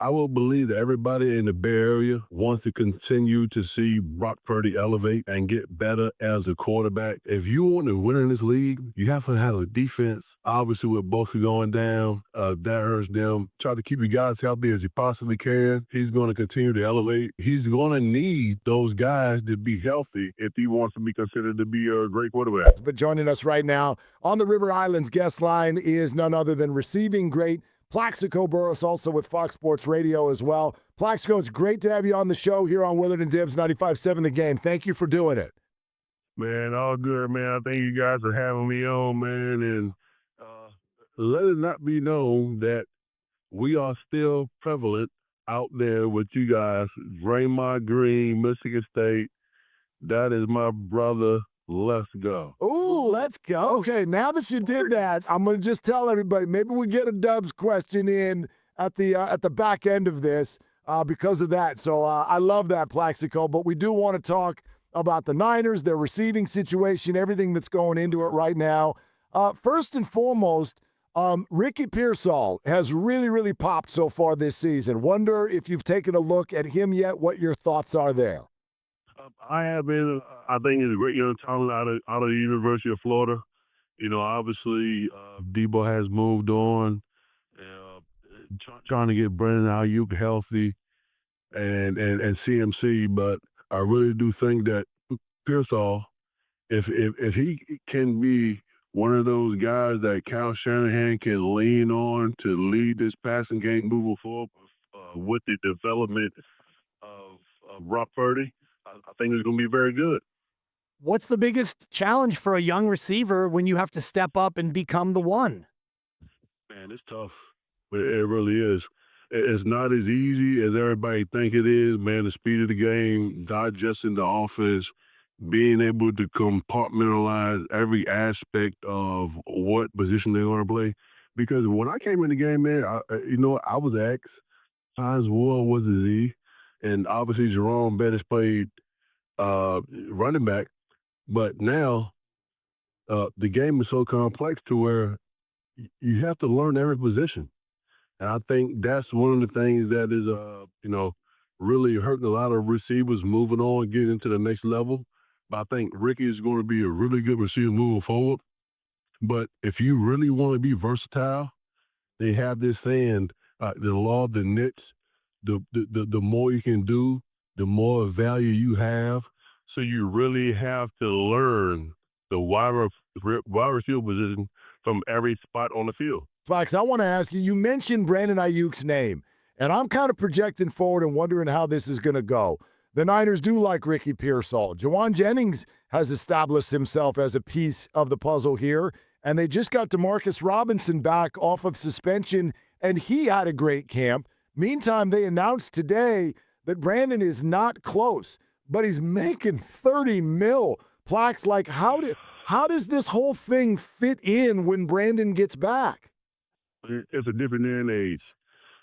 I will believe that everybody in the Bay Area wants to continue to see Brock Purdy elevate and get better as a quarterback. If you want to win in this league, you have to have a defense. Obviously, with both going down, that hurts them. Try to keep your guys healthy as you possibly can. He's going to continue to elevate. He's going to need those guys to be healthy if he wants to be considered to be a great quarterback. But joining us right now on the River Islands guest line is none other than receiving great Plaxico Burress, also with Fox Sports Radio as well. Plaxico, it's great to have you on the show here on Willard and Dibs 95.7 The Game. Thank you for doing it. Man, all good, man. I thank you guys for having me on, man. And let it not be known that we are still prevalent out there with you guys. Draymond Green, Michigan State. That is my brother. Let's go. Ooh, let's go. Okay, now that you did that, I'm going to just tell everybody, maybe we get a Dubs question in at the back end of this because of that. So I love that, Plaxico, but we do want to talk about the Niners, their receiving situation, everything that's going into it right now. First and foremost, Ricky Pearsall has really, really popped so far this season. Wonder if you've taken a look at him yet, what your thoughts are there. I have been. I think he's a great young talent out of the University of Florida. You know, obviously, Debo has moved on, uh, trying to get Brandon Aiyuk healthy and CMC. But I really do think that Pearsall, if he can be one of those guys that Kyle Shanahan can lean on to lead this passing game moving forward with the development of Brock Purdy, I think it's going to be very good. What's the biggest challenge for a young receiver when you have to step up and become the one? Man, it's tough. It really is. It's not as easy as everybody think it is, man. The speed of the game, digesting the offense, being able to compartmentalize every aspect of what position they're going to play. Because when I came in the game, man, I was X. Hines Ward was a Z. And obviously Jerome Bettis played running back. But now the game is so complex to where you have to learn every position. And I think that's one of the things that is, really hurting a lot of receivers moving on, getting into the next level. But I think Ricky is going to be a really good receiver moving forward. But if you really want to be versatile, they have this saying, the law of the niche, the more you can do, the more value you have. So you really have to learn the wide receiver position from every spot on the field. Flax, I want to ask you, you mentioned Brandon Aiyuk's name, and I'm kind of projecting forward and wondering how this is going to go. The Niners do like Ricky Pearsall. Juwan Jennings has established himself as a piece of the puzzle here, and they just got Demarcus Robinson back off of suspension, and he had a great camp. Meantime, they announced today that Brandon is not close, but he's making $30 million. Plax, like, how does this whole thing fit in when Brandon gets back? It's a different day and age.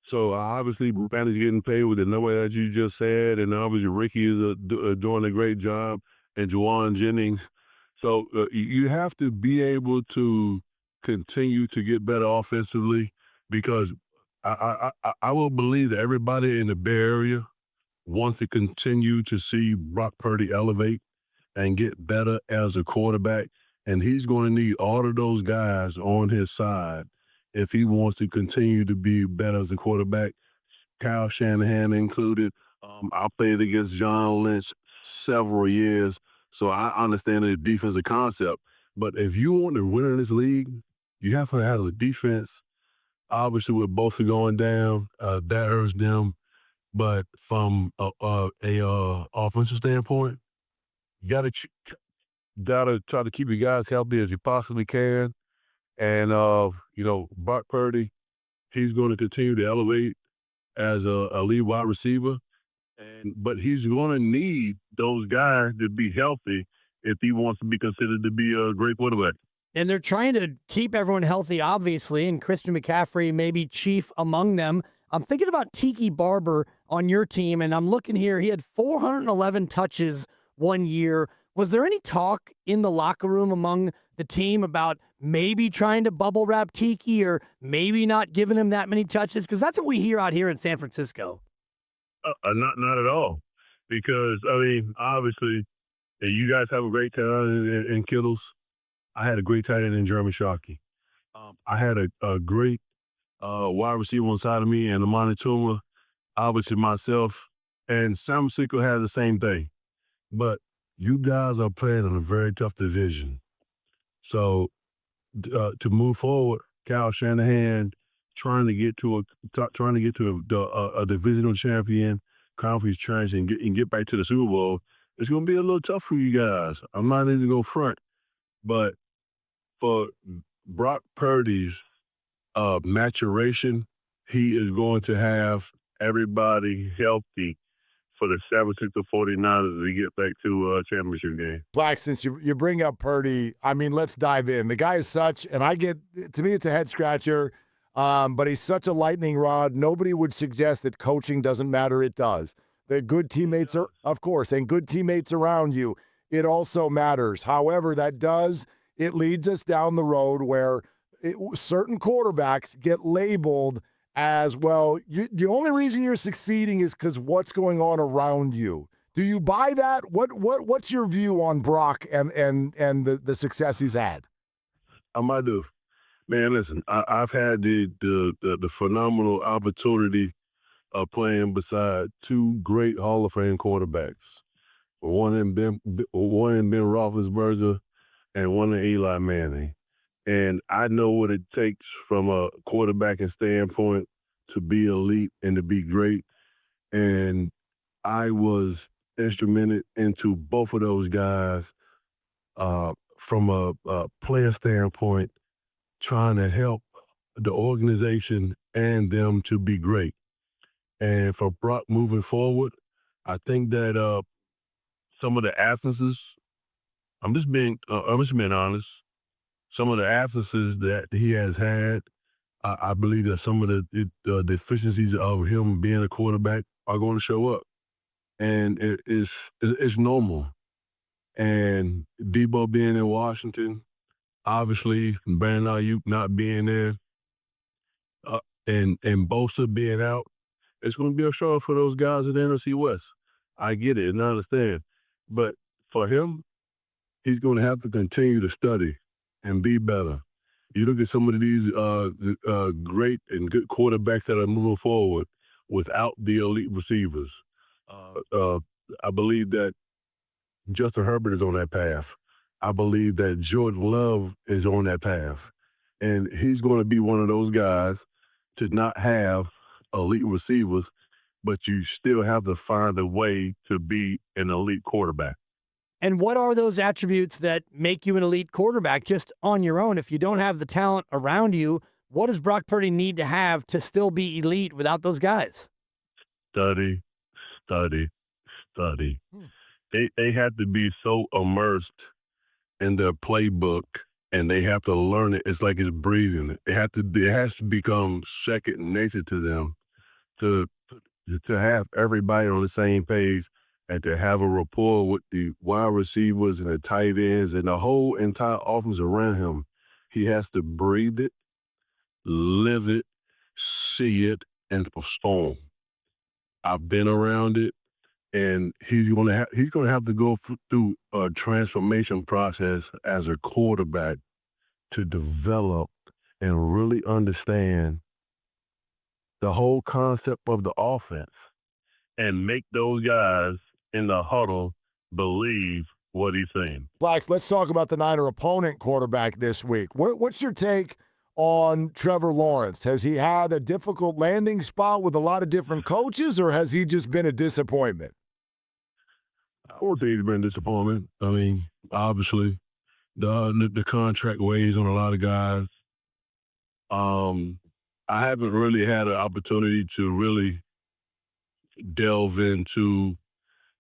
So obviously, Brandon's getting paid with the number that you just said, and obviously Ricky is doing a great job, and Juwan Jennings. So you have to be able to continue to get better offensively, because I will believe that everybody in the Bay Area wants to continue to see Brock Purdy elevate and get better as a quarterback, and he's going to need all of those guys on his side if he wants to continue to be better as a quarterback, Kyle Shanahan included. I played against John Lynch several years, so I understand the defensive concept. But if you want to win in this league, you have to have a defense. Obviously, with both going down, that hurts them. But from a offensive standpoint, you got to try to keep your guys healthy as you possibly can. And, Brock Purdy, he's going to continue to elevate as a lead wide receiver. But he's going to need those guys to be healthy if he wants to be considered to be a great quarterback. And they're trying to keep everyone healthy, obviously, and Christian McCaffrey may be chief among them. I'm thinking about Tiki Barber on your team, and I'm looking here. He had 411 touches one year Was there any talk in the locker room among the team about maybe trying to bubble wrap Tiki or maybe not giving him that many touches? Because that's what we hear out here in San Francisco. Not at all, because I mean, obviously, you guys have a great talent in Kittles. I had a great tight end in Jeremy Shockey. I had a great wide receiver on the side of me and Amani Tuma, obviously myself, and San Francisco has the same thing. But you guys are playing in a very tough division. So to move forward, Kyle Shanahan trying to get to a divisional champion, conference champion, and get back to the Super Bowl. It's going to be a little tough for you guys. I'm not even going to front, but for Brock Purdy's maturation, he is going to have everybody healthy for the San Francisco 49ers to get back to a championship game. Black, since you bring up Purdy, I mean, let's dive in. The guy is such, and to me, it's a head scratcher, but he's such a lightning rod. Nobody would suggest that coaching doesn't matter. It does. The good teammates are, of course, and good teammates around you, it also matters. However, it leads us down the road where certain quarterbacks get labeled as, well, the only reason you're succeeding is because what's going on around you. Do you buy that? What's your view on Brock and the success he's had? I do. Man, listen, I've had the phenomenal opportunity of playing beside two great Hall of Fame quarterbacks. One in Ben Roethlisberger and one in Eli Manning. And I know what it takes from a quarterbacking standpoint to be elite and to be great. And I was instrumental into both of those guys from a player standpoint, trying to help the organization and them to be great. And for Brock moving forward, I think that some of the absences, I'm just being honest, some of the absences that he has had, I believe that some of the deficiencies of him being a quarterback are going to show up. And it's normal. And Debo being in Washington, obviously Brandon Aiyuk not being there, and Bosa being out, it's going to be a struggle for those guys in the NFC West. I get it and I understand. But for him, he's going to have to continue to study and be better. You look at some of these great and good quarterbacks that are moving forward without the elite receivers. I believe that Justin Herbert is on that path. I believe that Jordan Love is on that path. And he's going to be one of those guys to not have elite receivers, but you still have to find a way to be an elite quarterback. And what are those attributes that make you an elite quarterback just on your own? If you don't have the talent around you, what does Brock Purdy need to have to still be elite without those guys? Study, study, study. They have to be so immersed in their playbook, and they have to learn it. It's like it's breathing. It has to become second nature to them to have everybody on the same page and to have a rapport with the wide receivers and the tight ends and the whole entire offense around him. He has to breathe it, live it, see it, and perform. I've been around it, and he's gonna have to go through a transformation process as a quarterback to develop and really understand the whole concept of the offense and make those guys in the huddle believe what he's saying. Flax, let's talk about the Niner opponent quarterback this week. What's your take on Trevor Lawrence? Has he had a difficult landing spot with a lot of different coaches, or has he just been a disappointment? I would say he's been a disappointment. I mean, obviously, the contract weighs on a lot of guys. I haven't really had an opportunity to really delve into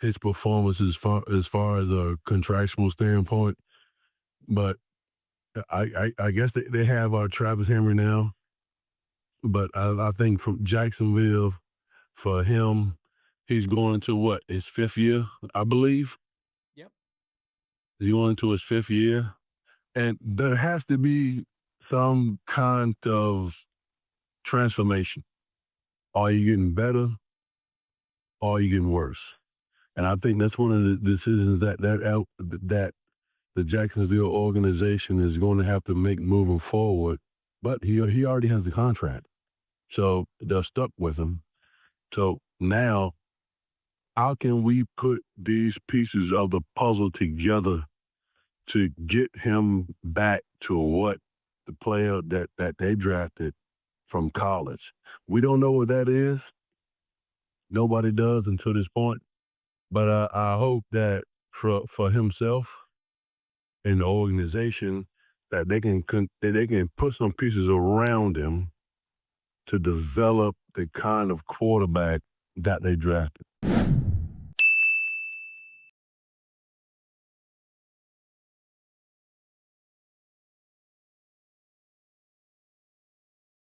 his performance as far as a contractual standpoint, but I guess they have Travis Henry now, but I think from Jacksonville, for him, he's going to his 5th year, I believe. Yep. He's going into his 5th year. And there has to be some kind of transformation. Are you getting better or are you getting worse? And I think that's one of the decisions that the Jacksonville organization is going to have to make moving forward. But he already has the contract. So they're stuck with him. So now, how can we put these pieces of the puzzle together to get him back to what the player that they drafted from college? We don't know what that is. Nobody does until this point. But I hope that for himself and the organization that they can put some pieces around him to develop the kind of quarterback that they drafted.